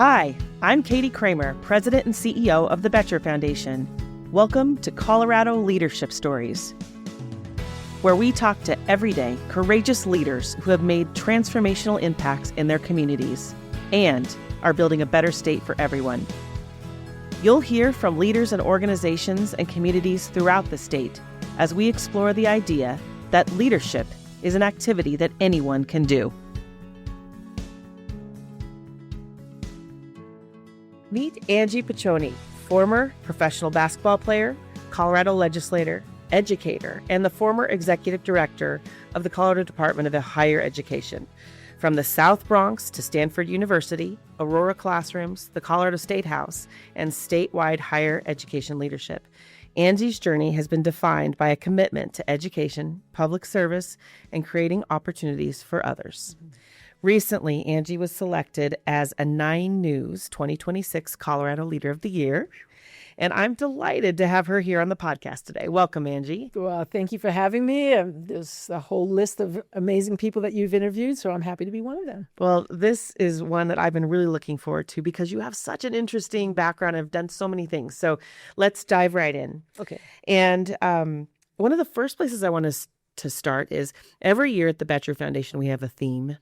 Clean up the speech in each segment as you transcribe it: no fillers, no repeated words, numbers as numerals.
Hi, I'm Katie Kramer, President and CEO of the Betcher Foundation. Welcome to Colorado Leadership Stories, where we talk to everyday, courageous leaders who have made transformational impacts in their communities and are building a better state for everyone. You'll hear from leaders and organizations and communities throughout the state as we explore the idea that leadership is an activity that anyone can do. Meet Angie Paccione, former professional basketball player, Colorado legislator, educator, and the former executive director of the Colorado Department of Higher Education. From the South Bronx to Stanford University, Aurora Classrooms, the Colorado State House, and statewide higher education leadership, Angie's journey has been defined by a commitment to education, public service, and creating opportunities for others. Recently, Angie was selected as a 9 News 2026 Colorado Leader of the Year, and I'm delighted to have her here on the podcast today. Welcome, Angie. Well, thank you for having me. There's a whole list of amazing people that you've interviewed, so I'm happy to be one of them. Well, this is one that I've been really looking forward to because you have such an interesting background and have done so many things. So let's dive right in. Okay. And one of the first places I want us to start is every year at the Betcher Foundation, we have a theme.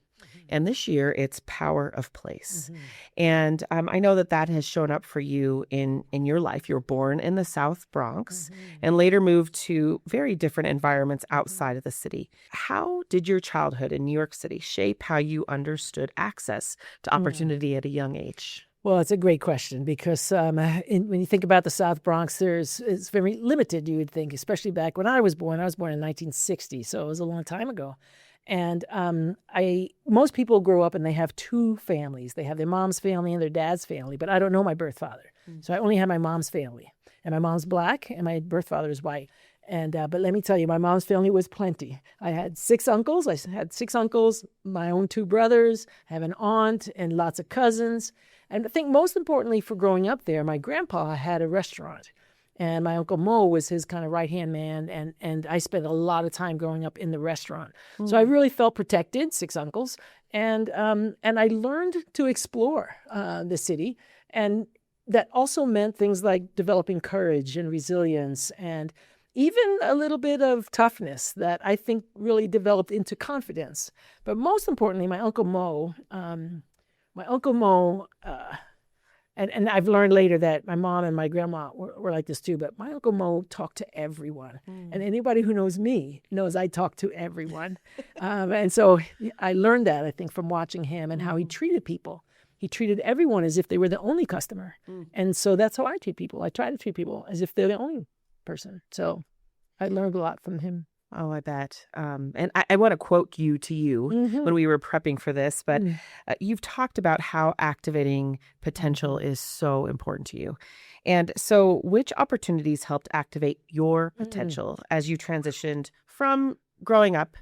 And this year, it's Power of Place. Mm-hmm. And I know that has shown up for you in your life. You were born in the South Bronx and later moved to very different environments outside of the city. How did your childhood in New York City shape how you understood access to opportunity at a young age? Well, it's a great question because when you think about the South Bronx, it's very limited, you would think, especially back when I was born. I was born in 1960, so it was a long time ago. And most people grow up and they have 2 families. They have their mom's family and their dad's family, but I don't know my birth father. So I only have my mom's family. And my mom's black and my birth father is white. And but let me tell you, my mom's family was plenty. I had 6 uncles. My own 2 brothers. I have an aunt and lots of cousins. And I think most importantly for growing up there, my grandpa had a restaurant. And my Uncle Mo was his kind of right-hand man, and I spent a lot of time growing up in the restaurant. So I really felt protected, 6 uncles, and I learned to explore the city, and that also meant things like developing courage and resilience and even a little bit of toughness that I think really developed into confidence. But most importantly, my Uncle Mo, And I've learned later that my mom and my grandma were like this too, but my Uncle Mo talked to everyone. And anybody who knows me knows I talk to everyone. And so I learned that, I think, from watching him and how he treated people. He treated everyone as if they were the only customer. And so that's how I treat people. I try to treat people as if they're the only person. So I learned a lot from him. Oh, I bet. And I want to quote you when we were prepping for this, but you've talked about how activating potential is so important to you. And so which opportunities helped activate your potential as you transitioned from growing up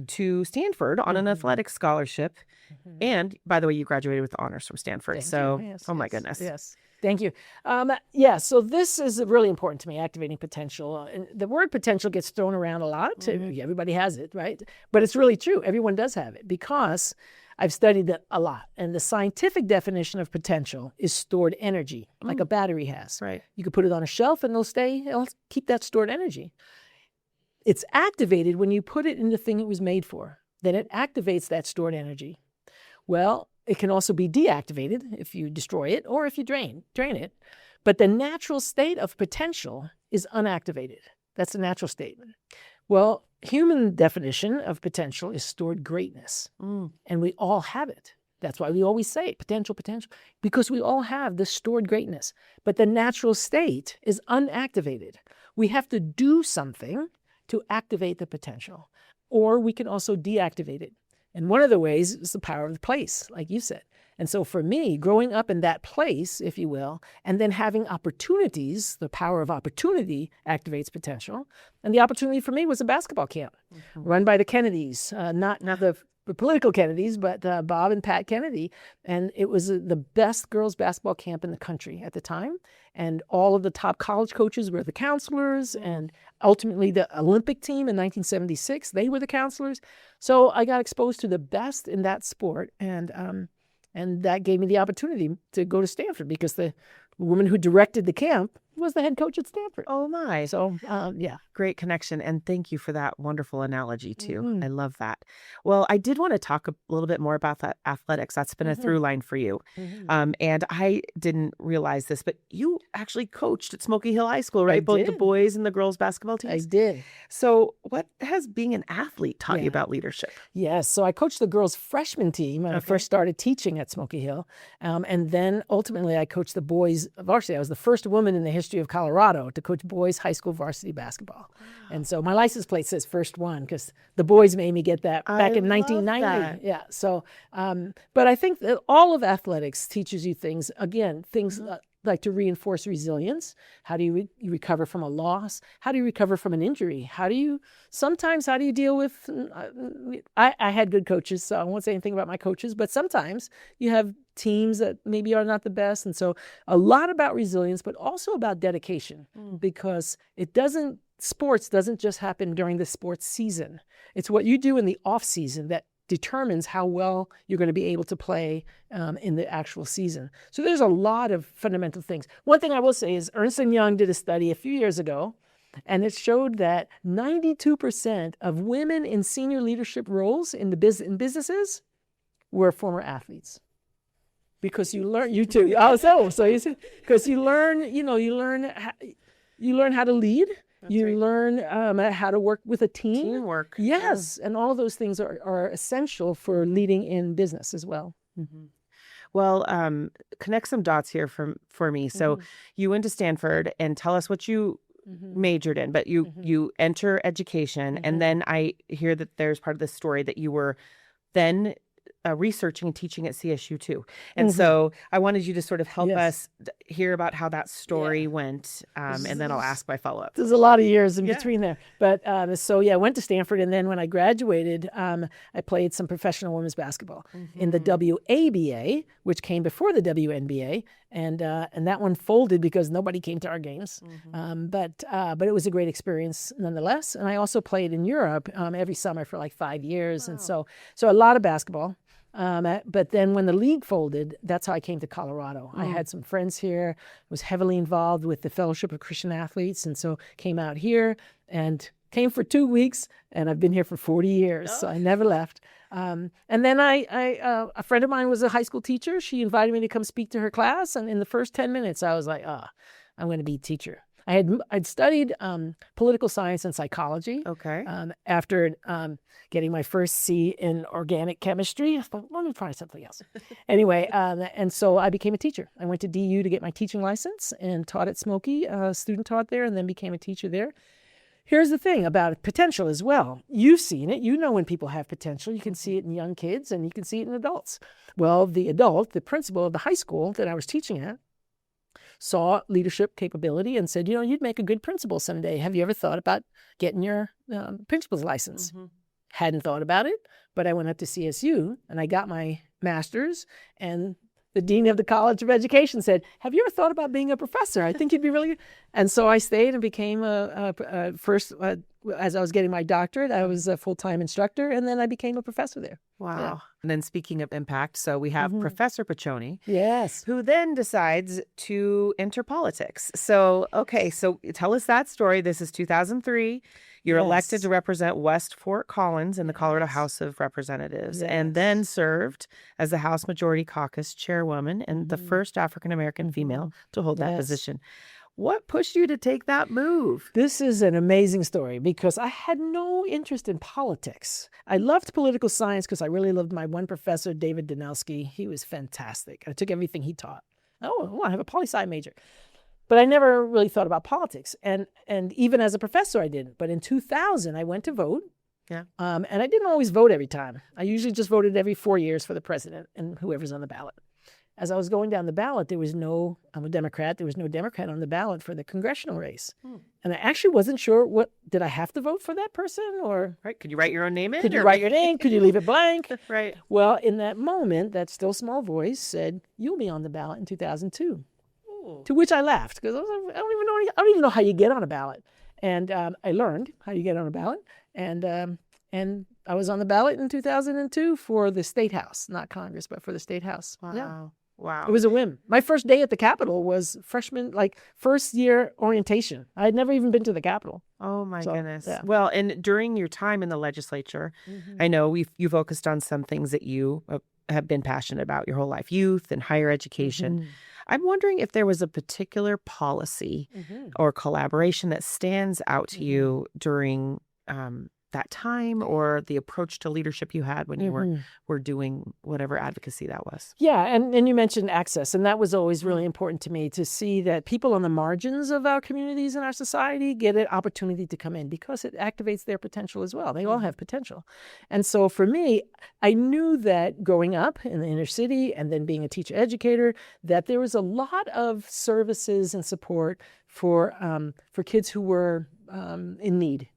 to Stanford on an athletic scholarship? And by the way, you graduated with honors from Stanford. My goodness. Yes. Thank you. So this is really important to me, activating potential. And the word potential gets thrown around a lot. Everybody has it, right? But it's really true. Everyone does have it because I've studied it a lot. And the scientific definition of potential is stored energy, like a battery has. Right. You could put it on a shelf and it'll keep that stored energy. It's activated when you put it in the thing it was made for. Then it activates that stored energy. Well, it can also be deactivated if you destroy it or if you drain it. But the natural state of potential is unactivated. That's the natural state. Well, human definition of potential is stored greatness. And we all have it. That's why we always say potential, because we all have this stored greatness. But the natural state is unactivated. We have to do something to activate the potential, or we can also deactivate it. And one of the ways is the power of the place, like you said. And so for me, growing up in that place, if you will, and then having opportunities, the power of opportunity activates potential. And the opportunity for me was a basketball camp run by the Kennedys, not the political Kennedys, but Bob and Pat Kennedy. And it was the best girls basketball camp in the country at the time. And all of the top college coaches were the counselors. And ultimately the Olympic team in 1976, they were the counselors. So I got exposed to the best in that sport. And And that gave me the opportunity to go to Stanford because the woman who directed the camp was the head coach at Stanford. Oh my. So, yeah. Great connection. And thank you for that wonderful analogy too. Mhm. I love that. Well, I did want to talk a little bit more about that athletics. That's been a through line for you. And I didn't realize this, but you actually coached at Smoky Hill High School, right? Both the did. boys and the girls basketball I teams. did. So what has being an athlete taught you Yeah. about leadership? Yes. So I coached the girls' freshman team when I first started teaching at Smoky Hill. And then ultimately I coached the boys varsity. I was the first woman in the history of Colorado to coach boys high school varsity basketball. And so my license plate says first one because the boys made me get that back in love 1990. that. Yeah. So, but I think that all of athletics teaches you things, again, things like to reinforce resilience. How do you recover from a loss? How do you recover from an injury? How do you deal with, I had good coaches, so I won't say anything about my coaches, but sometimes you have teams that maybe are not the best. And so a lot about resilience, but also about dedication because sports doesn't just happen during the sports season. It's what you do in the off season that determines how well you're going to be able to play in the actual season. So there's a lot of fundamental things. One thing I will say is Ernst & Young did a study a few years ago, and it showed that 92% of women in senior leadership roles in businesses were former athletes. Because you learn, you too. So you see, because you learn how to lead. Learn how to work with a team. Teamwork. Yes. And all of those things are essential for leading in business as well. Well, connect some dots here for me. So you went to Stanford, and tell us what you majored in, but you enter education, and then I hear that there's part of the story that you were then researching and teaching at CSU too. And so I wanted you to sort of help us hear about how that story went, and then I'll ask my follow-up. There's a lot of years in between there. But I went to Stanford, and then when I graduated, I played some professional women's basketball in the WABA, which came before the WNBA, and that one folded because nobody came to our games. But it was a great experience nonetheless. And I also played in Europe every summer for like 5 years, and so a lot of basketball. But then when the league folded, that's how I came to Colorado. I had some friends here, was heavily involved with the Fellowship of Christian Athletes, and so came out here and came for 2 weeks, and I've been here for 40 years, so I never left. And then a friend of mine was a high school teacher. She invited me to come speak to her class, and in the first 10 minutes, I was like, I'm going to be a teacher. I'd studied political science and psychology. Okay. After getting my first C in organic chemistry, I thought, let me try something else. Anyway, and so I became a teacher. I went to DU to get my teaching license and taught at Smoky, student taught there, and then became a teacher there. Here's the thing about potential as well. You've seen it. You know when people have potential. You can see it in young kids and you can see it in adults. Well, the principal of the high school that I was teaching at, saw leadership capability and said, you'd make a good principal someday. Have you ever thought about getting your principal's license? Hadn't thought about it, but I went up to CSU and I got my master's, and the dean of the College of Education said, have you ever thought about being a professor? I think you'd be really good. And so I stayed and became first, as I was getting my doctorate, I was a full-time instructor, and then I became a professor there. Wow. Yeah. And then speaking of impact, so we have Professor Paccione. Yes. Who then decides to enter politics. So tell us that story. This is 2003. You're elected to represent West Fort Collins in the Colorado House of Representatives, and then served as the House Majority Caucus chairwoman and the first African-American female to hold that position. What pushed you to take that move? This is an amazing story because I had no interest in politics. I loved political science because I really loved my one professor, David Danelski. He was fantastic. I took everything he taught. I have a poli-sci major. But I never really thought about politics. And even as a professor, I didn't. But in 2000, I went to vote. Yeah. And I didn't always vote every time. I usually just voted every 4 years for the president and whoever's on the ballot. As I was going down the ballot, I'm a Democrat, there was no Democrat on the ballot for the congressional race. And I actually wasn't sure did I have to vote for that person or? Right. Could you write your own name in? Could you write your name? Could you leave it blank? Right. Well, in that moment, that still small voice said, you'll be on the ballot in 2002. Ooh. To which I laughed because I don't even know how you get on a ballot. And I learned how you get on a ballot. And I was on the ballot in 2002 for the State House, not Congress, but for the State House. Wow. Yeah. Wow. It was a whim. My first day at the Capitol was first year orientation. I had never even been to the Capitol. Oh my goodness. Yeah. Well, and during your time in the legislature, I know you focused on some things that you have been passionate about your whole life, youth and higher education. I'm wondering if there was a particular policy or collaboration that stands out to you during that time, or the approach to leadership you had when you were doing whatever advocacy that was. Yeah, and you mentioned access, and that was always really important to me, to see that people on the margins of our communities and our society get an opportunity to come in, because it activates their potential as well. They all have potential. And so for me, I knew that growing up in the inner city and then being a teacher educator, that there was a lot of services and support for kids who were in need.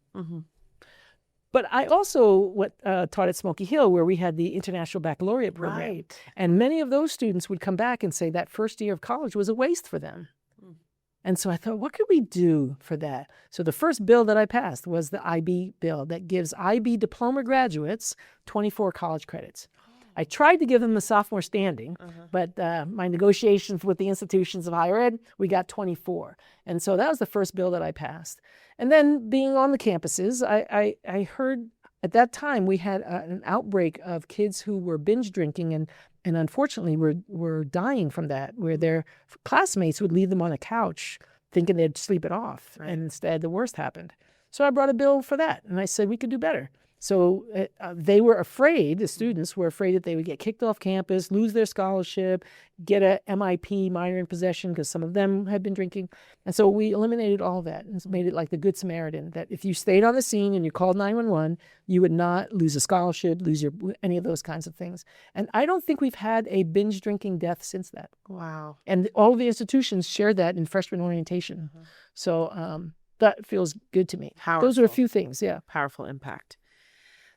But I also taught at Smoky Hill, where we had the International Baccalaureate program. Right. And many of those students would come back and say that first year of college was a waste for them. And so I thought, what could we do for that? So the first bill that I passed was the IB bill that gives IB diploma graduates 24 college credits. I tried to give them the sophomore standing, but my negotiations with the institutions of higher ed, we got 24. And so that was the first bill that I passed. And then being on the campuses, I heard at that time we had an outbreak of kids who were binge drinking and unfortunately were dying from that, where their classmates would leave them on a couch thinking they'd sleep it off. Right. And instead the worst happened. So I brought a bill for that, and I said we could do better. So they were afraid, the students were afraid that they would get kicked off campus, lose their scholarship, get a MIP, minor in possession, because some of them had been drinking. And so we eliminated all that and made it like the Good Samaritan, that if you stayed on the scene and you called 911, you would not lose a scholarship, lose any of those kinds of things. And I don't think we've had a binge drinking death since that. Wow. And all of the institutions shared that in freshman orientation. So that feels good to me. Powerful. Those are a few things, yeah. Powerful impact.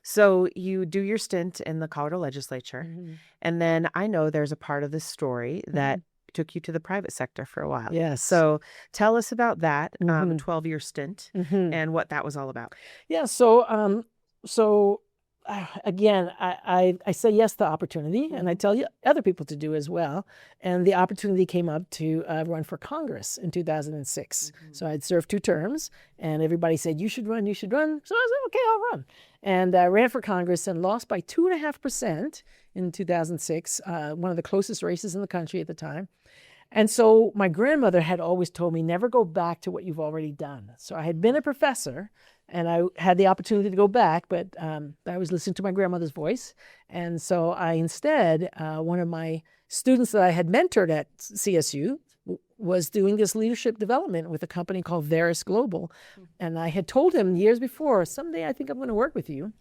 So you do your stint in the Colorado legislature, and then I know there's a part of this story that took you to the private sector for a while. Yes. So tell us about that 12-year stint and what that was all about. Yeah. So again, I say yes to opportunity, and I tell you other people to do as well. And the opportunity came up to run for Congress in 2006. So I'd served 2 terms, and everybody said, you should run, you should run. So I said, okay, I'll run. And I ran for Congress and lost by 2.5% in 2006, one of the closest races in the country at the time. And so my grandmother had always told me, never go back to what you've already done. So I had been a professor, and I had the opportunity to go back, but I was listening to my grandmother's voice. And so I instead, one of my students that I had mentored at CSU was doing this leadership development with a company called Veris Global. And I had told him years before, someday I think I'm going to work with you.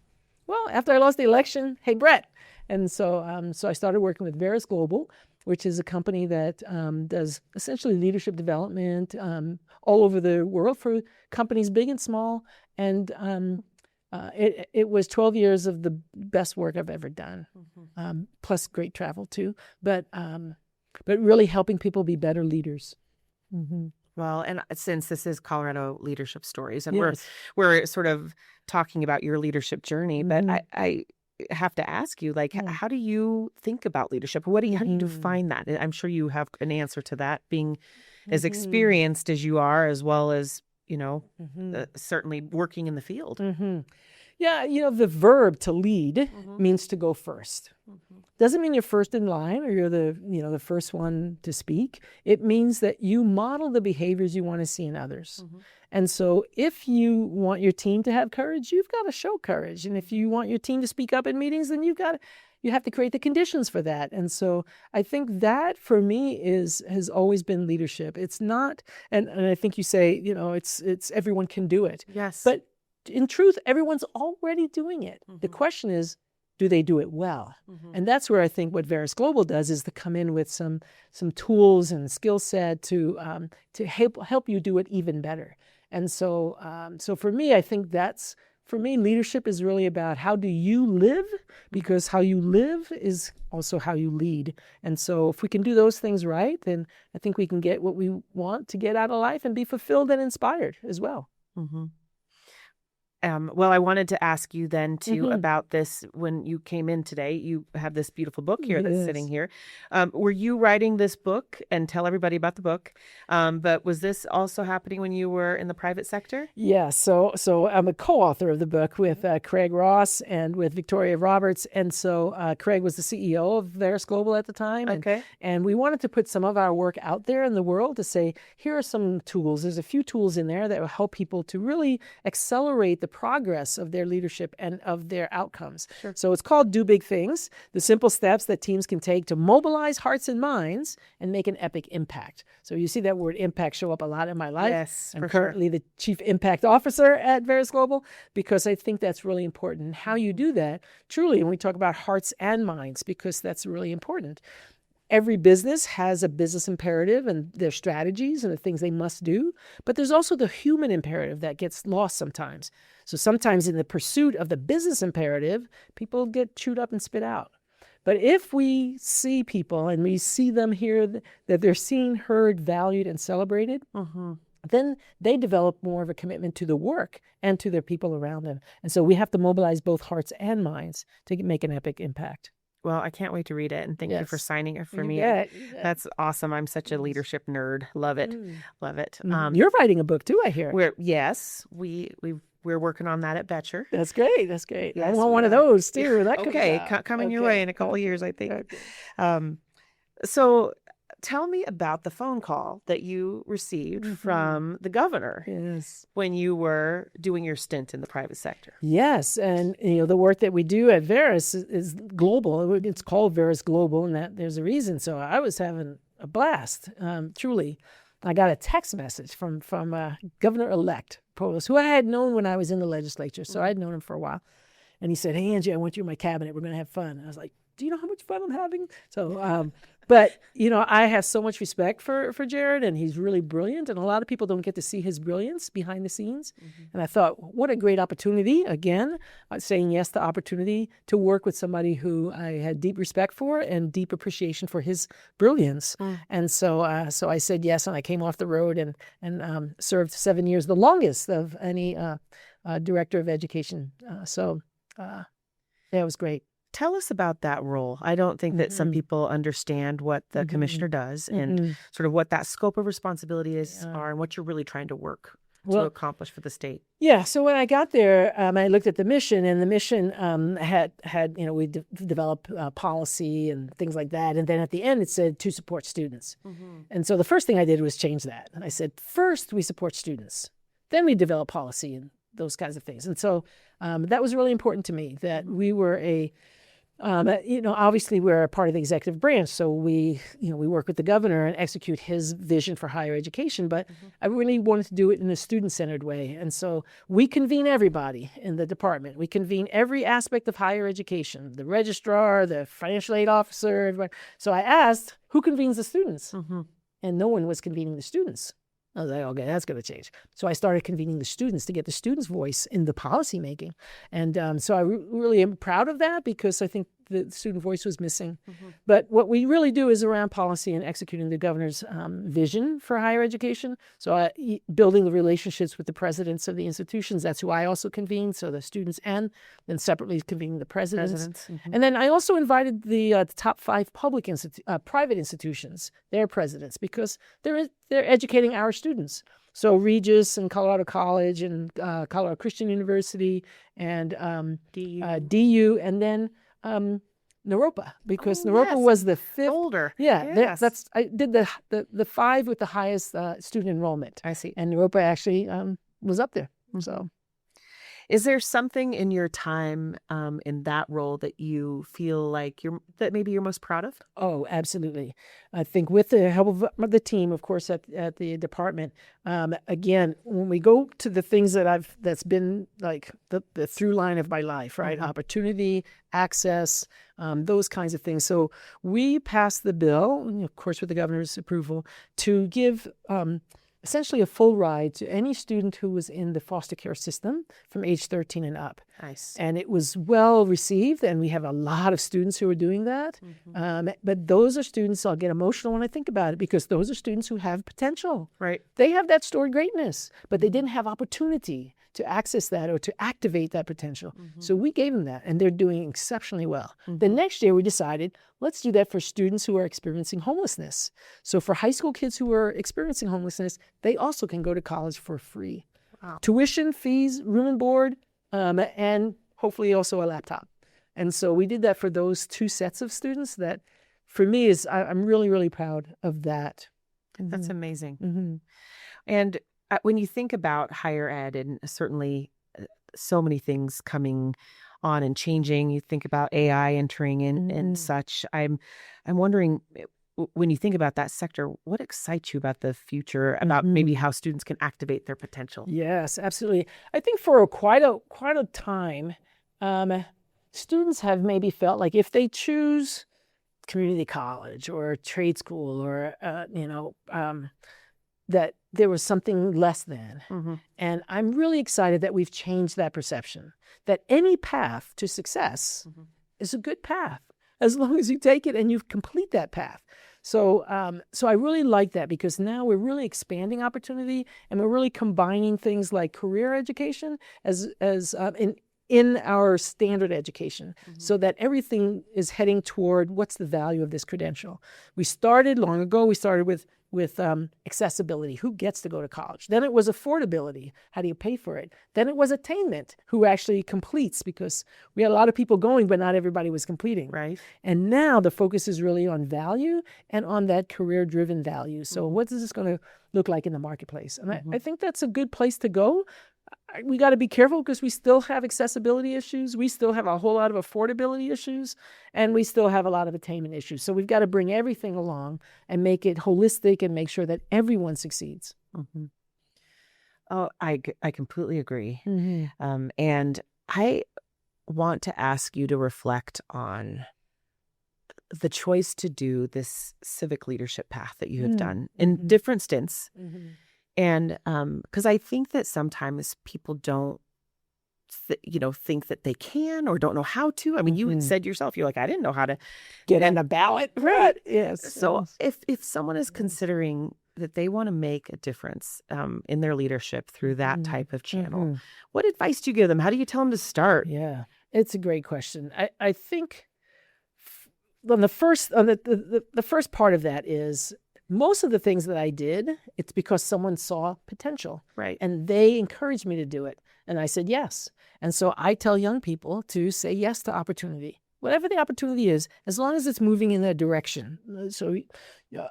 Well, after I lost the election, hey, Brett. And so so I started working with Veris Global, which is a company that does essentially leadership development all over the world for companies big and small. And it was 12 years of the best work I've ever done, plus great travel too. But really helping people be better leaders. Well, and since this is Colorado Leadership Stories, and Yes. we're sort of talking about your leadership journey, but I have to ask you, like, how do you think about leadership? How do you define that? And I'm sure you have an answer to that, being as experienced as you are, as well as, certainly working in the field. Yeah, the verb to lead means to go first. Doesn't mean you're first in line or you're the first one to speak. It means that you model the behaviors you want to see in others. And so if you want your team to have courage, you've got to show courage. And if you want your team to speak up in meetings, then you have to create the conditions for that. And so I think that for me has always been leadership. It's not, and I think you say, it's everyone can do it. Yes. But in truth, everyone's already doing it. The question is, do they do it well? And that's where I think what Veris Global does is to come in with some tools and skill set to help you do it even better. And so for me, I think leadership is really about how do you live, because how you live is also how you lead. And so if we can do those things right, then I think we can get what we want to get out of life and be fulfilled and inspired as well. Well, I wanted to ask you then too Mhm. about this. When you came in today, you have this beautiful book here that's sitting Yes. here. Were you writing this book, and tell everybody about the book? But was this also happening when you were in the private sector? Yeah, so I'm a co-author of the book with Craig Ross and with Victoria Roberts, and so Craig was the CEO of Veris Global at the time, Okay. and we wanted to put some of our work out there in the world to say, here are some tools. There's a few tools in there that will help people to really accelerate the progress of their leadership and of their outcomes. Sure. So it's called Do Big Things, the simple steps that teams can take to mobilize hearts and minds and make an epic impact. So you see that word impact show up a lot in my life. Yes, I'm for sure. currently the Chief Impact Officer at Veris Global because I think that's really important. And how you do that, truly, and we talk about hearts and minds because that's really important. Every business has a business imperative and their strategies and the things they must do, but there's also the human imperative that gets lost sometimes. So sometimes in the pursuit of the business imperative, people get chewed up and spit out. But if we see people and we see them here, that they're seen, heard, valued, and celebrated, then they develop more of a commitment to the work and to their people around them. And so we have to mobilize both hearts and minds to make an epic impact. Well, I can't wait to read it, and thank you for Yes. signing it for You me. bet. That's awesome. I'm such a leadership nerd. Love it. Love it. You're writing a book too, I hear. We're working on that at Betcher. That's great. That's great. I Yes, want we one of are. those too. That could Okay, coming your way in a couple of years, I think. So tell me about the phone call that you received from the governor Yes. when you were doing your stint in the private sector. Yes, and the work that we do at Veris is global. It's called Veris Global, and that there's a reason. So I was having a blast. Truly, I got a text message from Governor-elect Polis, who I had known when I was in the legislature. So I'd known him for a while, and he said, "Hey Angie, I want you in my cabinet. We're going to have fun." I was like, "Do you know how much fun I'm having?" So, but I have so much respect for Jared, and he's really brilliant. And a lot of people don't get to see his brilliance behind the scenes. And I thought, what a great opportunity! Again, saying yes to opportunity to work with somebody who I had deep respect for and deep appreciation for his brilliance. And so I said yes, and I came off the road and served 7 years, the longest of any director of education. Yeah, it was great. Tell us about that role. I don't think that some people understand what the commissioner does and sort of what that scope of responsibility are and what you're really trying to work to accomplish for the state. Yeah. So when I got there, I looked at the mission, and the mission had we developed policy and things like that. And then at the end, it said to support students. And so the first thing I did was change that. And I said, first, we support students. Then we develop policy and those kinds of things. And so that was really important to me that we were obviously we're a part of the executive branch, so we work with the governor and execute his vision for higher education, but I really wanted to do it in a student-centered way. And so we convene everybody in the department. We convene every aspect of higher education, the registrar, the financial aid officer, everybody. So I asked, who convenes the students? And no one was convening the students. I was like, okay, that's going to change. So I started convening the students to get the students' voice in the policy making. And so I really am proud of that because I think the student voice was missing. But what we really do is around policy and executing the governor's vision for higher education. So building the relationships with the presidents of the institutions, that's who I also convene. So the students and then separately convening the presidents. And then I also invited the top 5 private institutions, their presidents, because they're educating our students. So Regis and Colorado College and Colorado Christian University and DU, and then Naropa, because Naropa was the 5th. Older. Yeah, I did the 5 with the highest student enrollment. I see. And Naropa actually was up there. So. Is there something in your time in that role that you feel like that maybe you're most proud of? Oh, absolutely. I think with the help of the team, of course, at the department, again, when we go to the things that's been like the through line of my life, right? Opportunity, access, those kinds of things. So we passed the bill, of course, with the governor's approval, to give essentially a full ride to any student who was in the foster care system from age 13 and up. Nice. And it was well received, and we have a lot of students who are doing that. But those are students, I'll get emotional when I think about it, because those are students who have potential. Right. They have that stored greatness, but they didn't have opportunity to access that or to activate that potential. So we gave them that, and they're doing exceptionally well. The next year, we decided, let's do that for students who are experiencing homelessness. So for high school kids who are experiencing homelessness, they also can go to college for free. Wow. Tuition, fees, room and board, and hopefully also a laptop. And so we did that for those two sets of students. That, for me, I'm really, really proud of that. That's amazing. And when you think about higher ed, and certainly so many things coming on and changing, you think about AI entering in and such. I'm wondering, when you think about that sector, what excites you about the future, about maybe how students can activate their potential? Yes, absolutely. I think for quite a time, students have maybe felt like if they choose community college or trade school or that there was something less than. And I'm really excited that we've changed that perception, that any path to success is a good path, as long as you take it and you complete that path. So I really like that, because now we're really expanding opportunity, and we're really combining things like career education as in our standard education, so that everything is heading toward what's the value of this credential. We started long ago. We started with accessibility. Who gets to go to college? Then it was affordability. How do you pay for it? Then it was attainment. Who actually completes? Because we had a lot of people going, but not everybody was completing. Right. And now the focus is really on value and on that career-driven value. So what is this going to look like in the marketplace? And I think that's a good place to go. We got to be careful, because we still have accessibility issues. We still have a whole lot of affordability issues, and we still have a lot of attainment issues. So we've got to bring everything along and make it holistic and make sure that everyone succeeds. Oh, I completely agree. And I want to ask you to reflect on the choice to do this civic leadership path that you have done in different stints. And because I think that sometimes people don't, think that they can or don't know how to. I mean, you said yourself, you're like, I didn't know how to Get on the ballot. Right. Yes. So if someone is considering that they want to make a difference in their leadership through that type of channel, what advice do you give them? How do you tell them to start? Yeah, it's a great question. I think on the first part of that is, most of the things that I did, it's because someone saw potential. Right. And they encouraged me to do it. And I said yes. And so I tell young people to say yes to opportunity. Whatever the opportunity is, as long as it's moving in that direction. So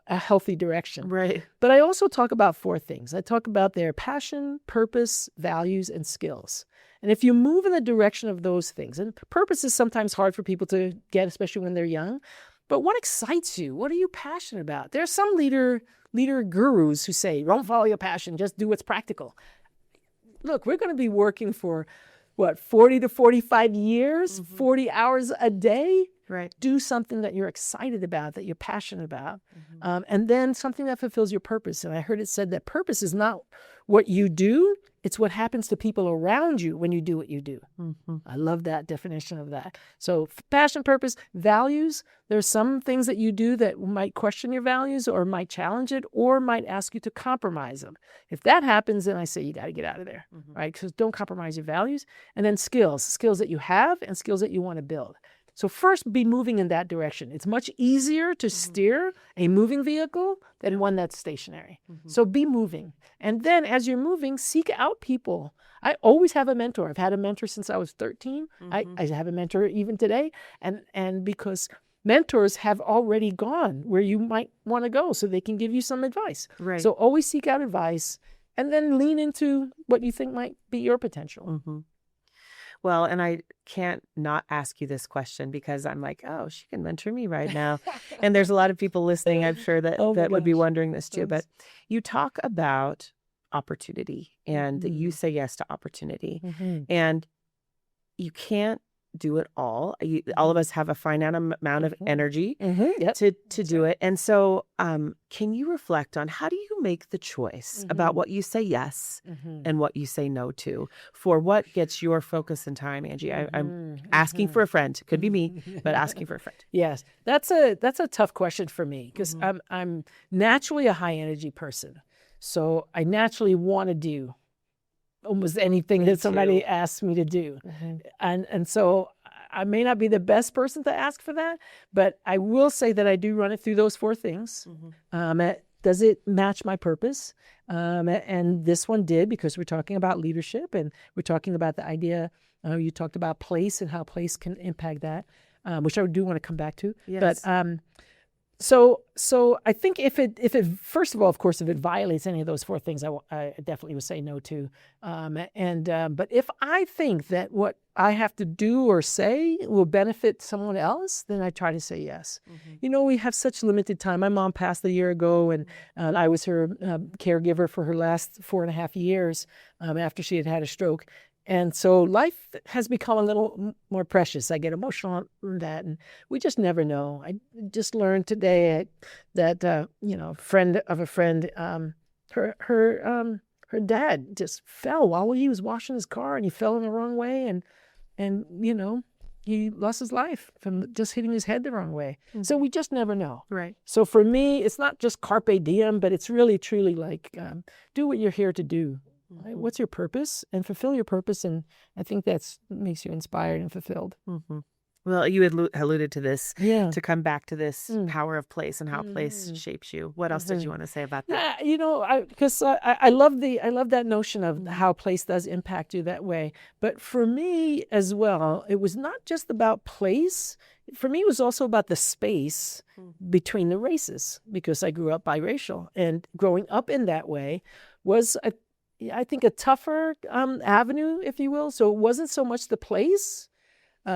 a healthy direction. Right. But I also talk about 4 things. I talk about their passion, purpose, values, and skills. And if you move in the direction of those things, and purpose is sometimes hard for people to get, especially when they're young. But what excites you? What are you passionate about? There are some leader gurus who say, don't follow your passion, just do what's practical. Look, we're going to be working for, 40 to 45 years, 40 hours a day? Right. Do something that you're excited about, that you're passionate about, and then something that fulfills your purpose. And I heard it said that purpose is not what you do, it's what happens to people around you when you do what you do. I love that definition of that. So passion, purpose, values. There's some things that you do that might question your values or might challenge it or might ask you to compromise them. If that happens, then I say you got to get out of there, right? Because don't compromise your values. And then skills that you have and skills that you want to build. So first, be moving in that direction. It's much easier to steer a moving vehicle than one that's stationary. So be moving. And then as you're moving, seek out people. I always have a mentor. I've had a mentor since I was 13. I have a mentor even today. And because mentors have already gone where you might want to go, so they can give you some advice. Right. So always seek out advice and then lean into what you think might be your potential. Well, and I can't not ask you this question, because I'm like, oh, she can mentor me right now. And there's a lot of people listening, I'm sure, that would be wondering this too. But you talk about opportunity, and that you say yes to opportunity. And you can't do it all. All of us have a finite amount of energy to do it. And so can you reflect on, how do you make the choice about what you say yes and what you say no to, for what gets your focus and time, Angie? I'm asking for a friend. It could be me, but asking for a friend. Yes, that's a tough question for me, because I'm naturally a high energy person. So I naturally want to do almost anything that somebody asks me to do. And so I may not be the best person to ask for that, but I will say that I do run it through those 4 things. Does it match my purpose? And this one did, because we're talking about leadership, and we're talking about the idea. You talked about place and how place can impact that, which I do want to come back to. Yes. But so I think if it first of all, of course, if it violates any of those 4 things, I definitely would say no to. But if I think that what I have to do or say will benefit someone else, then I try to say yes. You know, we have such limited time. My mom passed a year ago, and I was her caregiver for her last 4.5 years after she had had a stroke. And so life has become a little more precious. I get emotional on that, and we just never know. I just learned today that friend of a friend, her dad just fell while he was washing his car, and he fell in the wrong way, and he lost his life from just hitting his head the wrong way. So we just never know. Right. So for me, it's not just carpe diem, but it's really truly like do what you're here to do. Right? What's your purpose? And fulfill your purpose, and I think that makes you inspired and fulfilled. Well, you had alluded to this, Yeah. to come back to this power of place and how place shapes you. What else did you want to say about that? Because I love that notion of how place does impact you that way. But for me as well, it was not just about place. For me, it was also about the space between the races, because I grew up biracial, and growing up in that way was I think a tougher avenue, if you will. So it wasn't so much the place,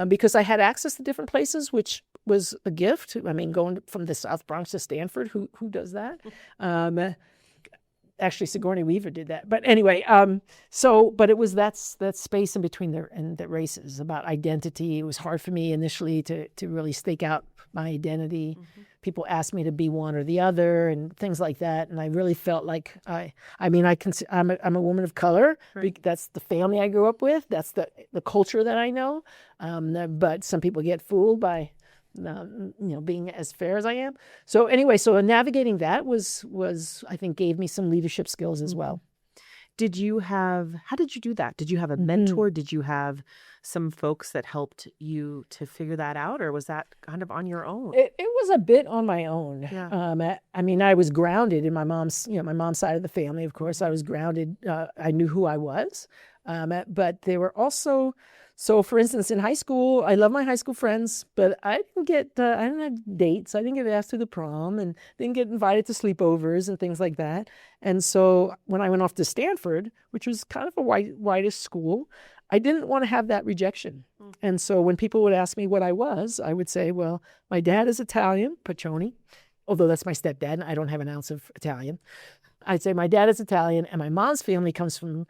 because I had access to different places, which was a gift. I mean, going from the South Bronx to Stanford, who does that? Actually, Sigourney Weaver did that. But anyway, but it was that space in between the races, about identity. It was hard for me initially to really stake out my identity. People asked me to be one or the other and things like that. And I really felt like I'm a woman of color. Right. That's the family I grew up with. That's the culture that I know. But some people get fooled by being as fair as I am. So anyway, navigating that was I think gave me some leadership skills as well. How did you do that? Did you have a mentor? Did you have some folks that helped you to figure that out, or was that kind of on your own? It was a bit on my own. Yeah. I mean, I was grounded in my mom's side of the family. Of course, I was grounded. I knew who I was. But there were also, so for instance, in high school, I love my high school friends, but I didn't have dates. I didn't get asked to the prom, and didn't get invited to sleepovers and things like that. And so when I went off to Stanford, which was kind of a whitish school, I didn't want to have that rejection. And so when people would ask me what I was, I would say, well, my dad is Italian, Paccione, although that's my stepdad, and I don't have an ounce of Italian. I'd say my dad is Italian, and my mom's family comes from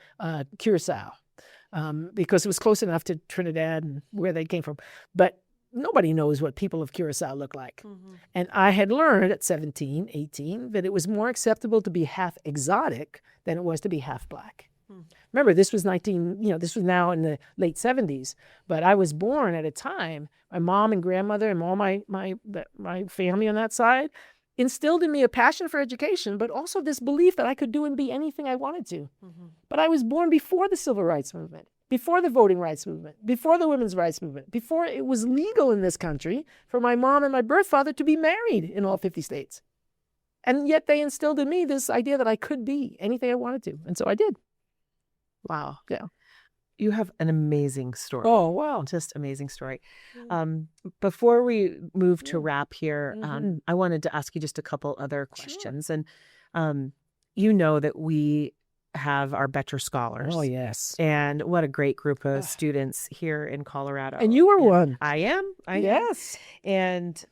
Curacao, because it was close enough to Trinidad and where they came from. But nobody knows what people of Curacao look like. And I had learned at 17, 18, that it was more acceptable to be half exotic than it was to be half black. Remember, this was this was now in the late 70s, but I was born at a time, my mom and grandmother and all my family on that side instilled in me a passion for education, but also this belief that I could do and be anything I wanted to. But I was born before the Civil Rights Movement, before the Voting Rights Movement, before the Women's Rights Movement, before it was legal in this country for my mom and my birth father to be married in all 50 states. And yet they instilled in me this idea that I could be anything I wanted to. And so I did. Wow. Yeah. You have an amazing story. Oh, wow. Just amazing story. Before we move to wrap here, I wanted to ask you just a couple other questions. Sure. And you know that we have our Better Scholars. Oh, yes. And what a great group of students here in Colorado. And you were one. I am. Yes. And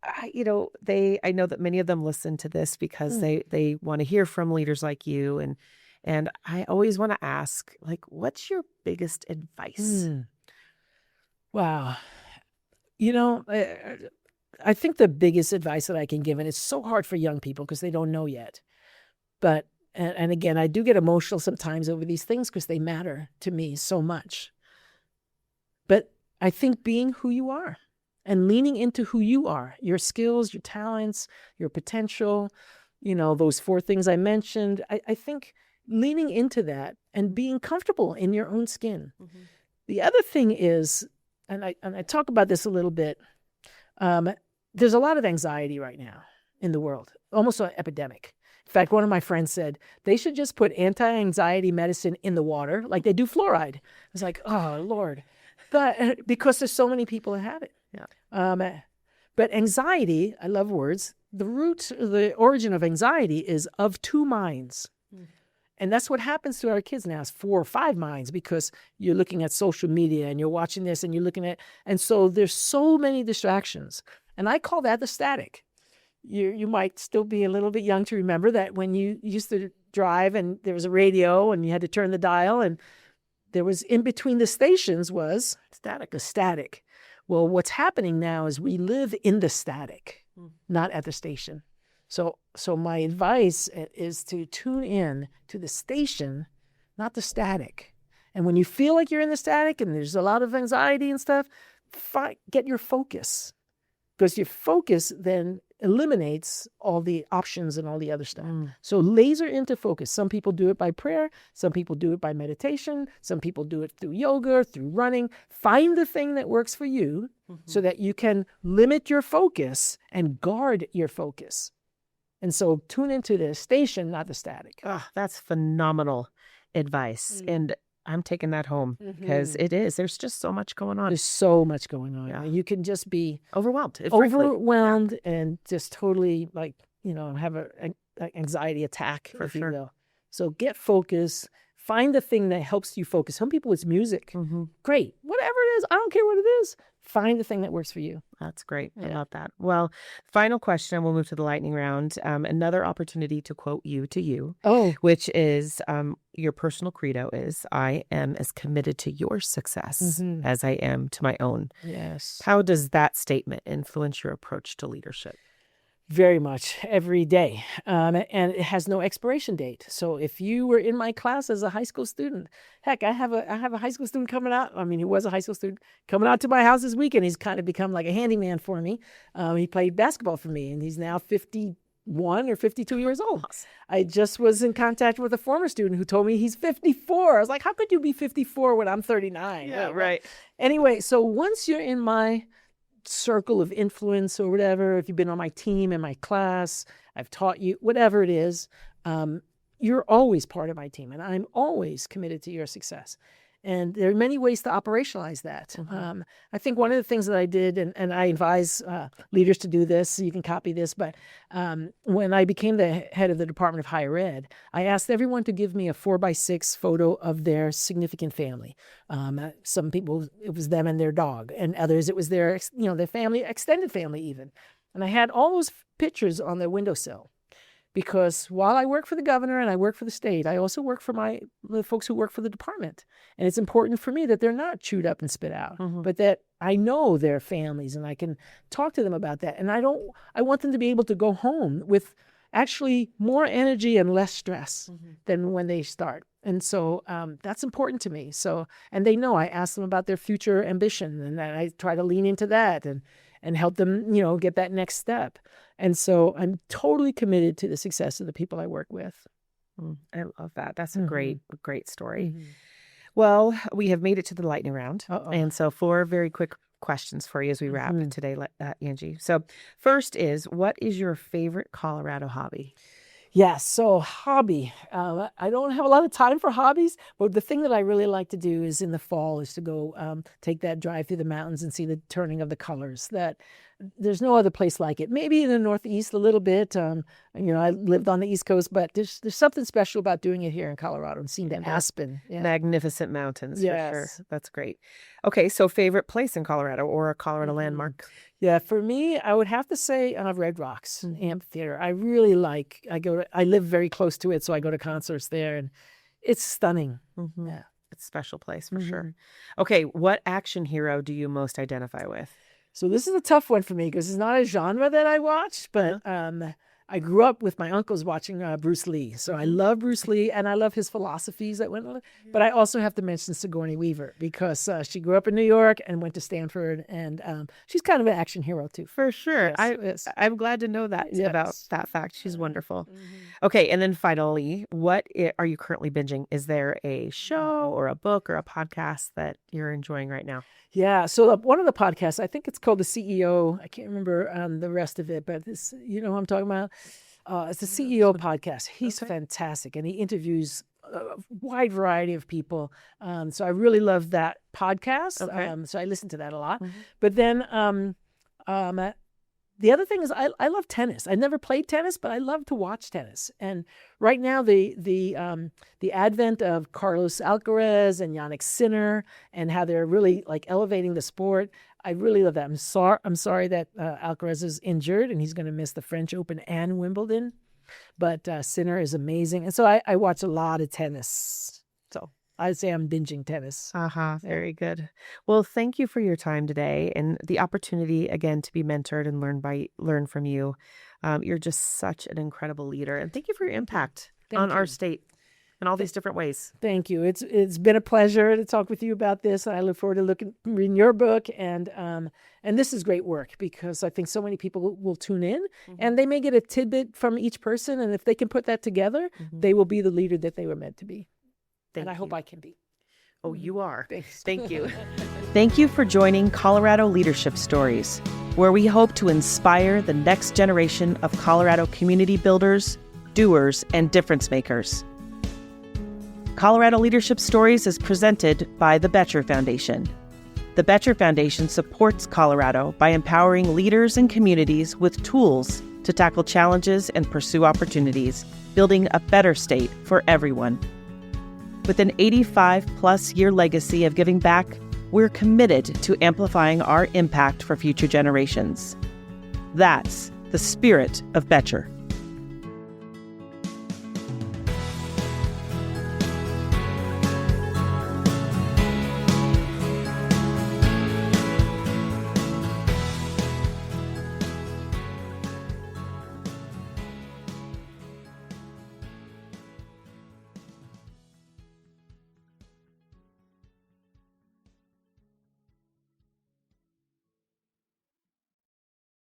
I know that many of them listen to this because they want to hear from leaders like you, and I always want to ask, like, what's your biggest advice? Wow. I think the biggest advice that I can give, and it's so hard for young people because they don't know yet, but, and again, I do get emotional sometimes over these things because they matter to me so much. But I think being who you are and leaning into who you are, your skills, your talents, your potential, those 4 things I mentioned, I think leaning into that and being comfortable in your own skin. The other thing is, and I talk about this a little bit, there's a lot of anxiety right now in the world, almost an epidemic. In fact, one of my friends said they should just put anti-anxiety medicine in the water like they do fluoride. I was like, oh, Lord. But because there's so many people that have it. Yeah. But anxiety, I love words, the origin of anxiety is of two minds. And that's what happens to our kids now is 4 or 5 minds because you're looking at social media and you're watching this and you're looking at, and so there's so many distractions. And I call that the static. You might still be a little bit young to remember that when you used to drive and there was a radio and you had to turn the dial and there was in between the stations was static. Well, what's happening now is we live in the static, not at the station. So my advice is to tune in to the station, not the static. And when you feel like you're in the static and there's a lot of anxiety and stuff, get your focus. Because your focus then eliminates all the options and all the other stuff. So laser into focus. Some people do it by prayer. Some people do it by meditation. Some people do it through yoga, through running. Find the thing that works for you so that you can limit your focus and guard your focus. And so tune into the station, not the static. Oh, that's phenomenal advice. And I'm taking that home because there's just so much going on. There's so much going on. Yeah. You can just be overwhelmed and just totally have an anxiety attack, For if you sure. will. So get focused. Find the thing that helps you focus. Some people it's music. Great. Whatever it is, I don't care what it is. Find the thing that works for you. That's great. I Yeah. love that. Well, final question. We'll move to the lightning round. Another opportunity to quote you to you, which is your personal credo is, I am as committed to your success as I am to my own. Yes. How does that statement influence your approach to leadership? Very much every day. And it has no expiration date. So if you were in my class as a high school student, heck, I have a high school student coming out. I mean, he was a high school student coming out to my house this weekend. He's kind of become like a handyman for me. He played basketball for me and he's now 51 or 52 years old. I just was in contact with a former student who told me he's 54. I was like, how could you be 54 when I'm 39? Yeah, right. Anyway, so once you're in my circle of influence or whatever, if you've been on my team in my class, I've taught you, whatever it is, you're always part of my team and I'm always committed to your success. And there are many ways to operationalize that. I think one of the things that I did, and I advise leaders to do this, so you can copy this, but when I became the head of the Department of Higher Ed, I asked everyone to give me a 4x6 photo of their significant family. Some people, it was them and their dog, and others, it was their family, extended family even. And I had all those pictures on their windowsill. Because while I work for the governor and I work for the state, I also work for the folks who work for the department. And it's important for me that they're not chewed up and spit out, but that I know their families and I can talk to them about that. And I want them to be able to go home with actually more energy and less stress than when they start. And so that's important to me. So, and they know I ask them about their future ambition and I try to lean into that and help them, get that next step. And so I'm totally committed to the success of the people I work with. I love that. That's a great story. Well, we have made it to the lightning round. And so 4 very quick questions for you as we wrap today, Angie. So first is, what is your favorite Colorado hobby? Yes. So hobby, I don't have a lot of time for hobbies, but the thing that I really like to do is in the fall is to go take that drive through the mountains and see the turning of the colors. That there's no other place like it. Maybe in the Northeast a little bit. I lived on the East Coast, but there's something special about doing it here in Colorado and seeing the aspen. Yeah. Magnificent mountains, Yes. for sure. That's great. Okay, so favorite place in Colorado or a Colorado landmark? Yeah, for me, I would have to say Red Rocks Amphitheater. I really like. I live very close to it, so I go to concerts there, and it's stunning. Yeah, It's a special place for sure. Okay, what action hero do you most identify with? So this is a tough one for me because it's not a genre that I watch, but I grew up with my uncles watching Bruce Lee. So I love Bruce Lee and I love his philosophies that went on. But I also have to mention Sigourney Weaver because she grew up in New York and went to Stanford. And she's kind of an action hero, too. For sure. Yes. I'm glad to know that Yes. about that fact. She's wonderful. Mm-hmm. Okay. And then finally, what are you currently binging? Is there a show or a book or a podcast that you're enjoying right now? Yeah. So one of the podcasts, I think it's called The CEO. I can't remember the rest of it, but this, you know what I'm talking about? It's the CEO podcast. He's fantastic. And he interviews a wide variety of people. So I really love that podcast. Okay. So I listen to that a lot. Mm-hmm. But then the other thing is I love tennis. I never played tennis, but I love to watch tennis. And right now, the advent of Carlos Alcaraz and Jannik Sinner and how they're really like elevating the sport, I really love that. I'm sorry that Alcaraz is injured and he's going to miss the French Open and Wimbledon. But Sinner is amazing. And so I watch a lot of tennis. So I'd say I'm binging tennis. Very good. Well, thank you for your time today and the opportunity again to be mentored and learn from you. You're just such an incredible leader, and thank you for your impact on our state in all these different ways. Thank you. It's been a pleasure to talk with you about this. I look forward to reading your book, and this is great work because I think so many people will tune in, and they may get a tidbit from each person, and if they can put that together, they will be the leader that they were meant to be. I hope I can be. Oh, you are. Thanks. Thank you. Thank you for joining Colorado Leadership Stories, where we hope to inspire the next generation of Colorado community builders, doers, and difference makers. Colorado Leadership Stories is presented by the Boettcher Foundation. The Boettcher Foundation supports Colorado by empowering leaders and communities with tools to tackle challenges and pursue opportunities, building a better state for everyone. With an 85-plus year legacy of giving back, we're committed to amplifying our impact for future generations. That's the spirit of Boettcher.